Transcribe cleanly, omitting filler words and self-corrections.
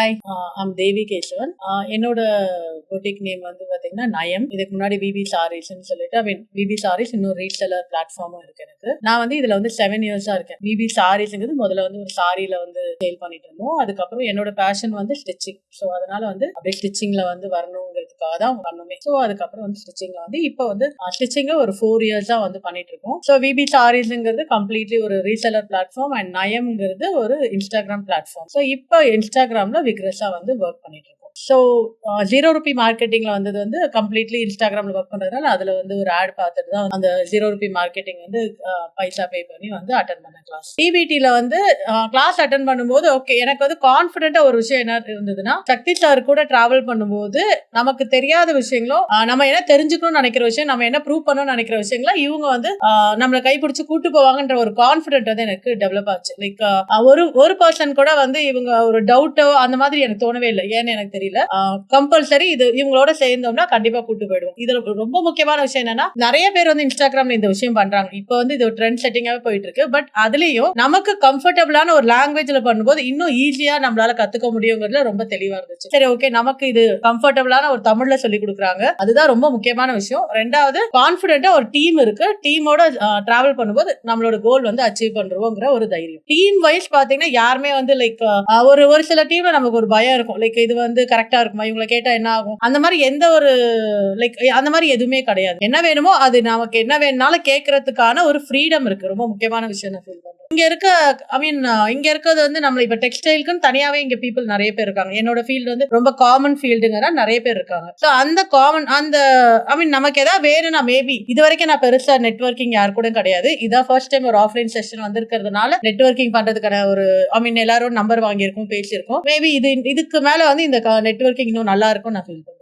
Hi, I'm தேவி கேசவன். என்னோட boutique name வந்து பாத்தீங்கன்னா நயம். இதுக்கு முன்னாடி விபி சாரீஸ்ன்னு சொல்லிட்டு விபி சாரீஸ் இன்னொரு ரீசெலர் பிளாட்ஃபார்மும் இருக்கு எனக்கு. நான் வந்து இதுல வந்து 7 இயர்ஸா இருக்கேன். விபி சாரீஸ்ங்கிறது முதல்ல வந்து ஒரு சாரியில வந்து சேல் பண்ணிட்டு இருந்தோம். அதுக்கப்புறம் என்னோட பேஷன் வந்து ஸ்டிச்சிங். ஸோ அதனால வந்து அப்படியே ஸ்டிச்சிங்ல வந்து வரணுங்கிறதுக்காக தான் பண்ணுமே. ஸோ அதுக்கப்புறம் வந்து ஸ்டிச்சிங்ல வந்து இப்போ வந்து ஸ்டிச்சிங்க ஒரு 4 இயர்ஸா வந்து பண்ணிட்டு இருக்கோம். ஸோ விபி சாரீஸ்ங்கிறது கம்ப்ளீட்லி ஒரு ரீசெலர் பிளாட்ஃபார்ம் அண்ட் நயம்ங்கிறது ஒரு இன்ஸ்டாகிராம் பிளாட்ஃபார்ம். ஸோ இப்போ இன்ஸ்டாகிராம்ல விக்ரஸா வந்து ஒர்க் பண்ணிட்டு இருக்கோம். ஸோ 0 ரூபி மார்க்கெட்டிங்ல வந்தது வந்து கம்ப்ளீட்லி இன்ஸ்டாகிராம்ல ஒர்க் பண்றதுனால அதுல வந்து ஒரு ஆட் பார்த்துட்டு தான் அந்த 0 ரூபி மார்க்கெட்டிங் வந்து பைசா பே பண்ணி வந்து அட்டன் பண்ண கிளாஸ். டிபிடில வந்து கிளாஸ் அட்டன் பண்ணும்போது ஓகே எனக்கு வந்து கான்பிடென்ட்டா ஒரு விஷயம் என்ன இருந்ததுன்னா, சக்தி சார் கூட டிராவல் பண்ணும்போது நமக்கு தெரியாத விஷயங்களும் நம்ம என்ன தெரிஞ்சுக்கணும்னு நினைக்கிற விஷயம், நம்ம என்ன ப்ரூவ் பண்ணணும்னு நினைக்கிற விஷயங்கள இவங்க வந்து நம்மளை கைப்பிடிச்சு கூட்டு போவாங்கன்ற ஒரு கான்பிடென்ட் வந்து எனக்கு டெவலப் ஆச்சு. லைக் ஒரு பர்சன் கூட வந்து இவங்க ஒரு டவுட்டோ அந்த மாதிரி எனக்கு தோணவே இல்லை. ஏன்னு எனக்கு தெரியல. கம்பல்சரி இது இவங்களோட சேர்ந்தோம்னா கண்டிப்பா கூட்டு போயிடுவோம். இதுல ரொம்ப முக்கியமான விஷயம் என்னன்னா, நிறைய பேர் வந்து இன்ஸ்டாகிராம்ல இந்த விஷயம் பண்றாங்க. இப்போ வந்து இது ஒரு ட்ரெண்ட் செட்டிங்காவே போயிட்டு இருக்கு. பட் அதுலயும் நமக்கு கம்ஃபர்டபிளான ஒரு லாங்குவேஜ்ல பண்ணும்போது இன்னும் ஈஸியா நம்மளால கத்துக்க முடியுங்கிறதுல ரொம்ப தெளிவா இருந்துச்சு. சரி ஓகே, நமக்கு இது கம்ஃபர்டபிளான ஒரு தமிழ்ல சொல்லி கொடுக்குறாங்க, அதுதான் ரொம்ப முக்கியமான விஷயம். ரெண்டாவது கான்பிடென்ட்டா ஒரு டீம் இருக்கு, டீமோட டிராவல் பண்ணும்போது நம்மளோட கோல் வந்து அச்சீவ் பண்றோங்கிற ஒரு தைரியம். டீம் வைஸ் பாத்தீங்கன்னா யாருமே வந்து லைக் ஒரு சில டீம்ல நமக்கு ஒரு பயம் இருக்கும். லைக் இது வந்து கரெக்டா இருக்குமா, இவங்களை கேட்டா என்ன ஆகும், அந்த மாதிரி எந்த ஒரு லைக் அந்த மாதிரி எதுவுமே கிடையாது. என்ன வேணுமோ அது நமக்கு என்ன வேணும்னாலும் கேட்கறதுக்கான ஒரு ஃப்ரீடம் இருக்கு. ரொம்ப முக்கியமான விஷயம் நான் ஃபீல் பண்றேன். இங்க இருக்க இங்க இருக்கிறது வந்து நம்ம இப்ப டெக்ஸ்டைலுக்குன்னு தனியாவே இங்க பீப்புள் நிறைய பேர் இருக்காங்க. என்னோட ஃபீல்டு வந்து ரொம்ப காமன் ஃபீல்டுங்கிற நிறைய பேர் இருக்காங்க. ஸோ அந்த காமன் அந்த நமக்கு ஏதாவது வேணும்னா மேபி இது வரைக்கும் நான் பெருசா நெட்வொர்க்கிங் யாரு கூட கிடையாது. இதான் ஃபர்ஸ்ட் டைம் ஒரு ஆஃப்லைன் செஷன் வந்திருக்கிறதுனால நெட்வொர்க்கிங் பண்றதுக்கான ஒரு எல்லாரும் நம்பர் வாங்கியிருக்கோம், பேசியிருக்கோம். மேபி இதுக்கு மேல வந்து இந்த நெட்வொர்க்கிங் இன்னும் நல்லா இருக்கும் நான் ஃபீல் பண்ணுறேன்.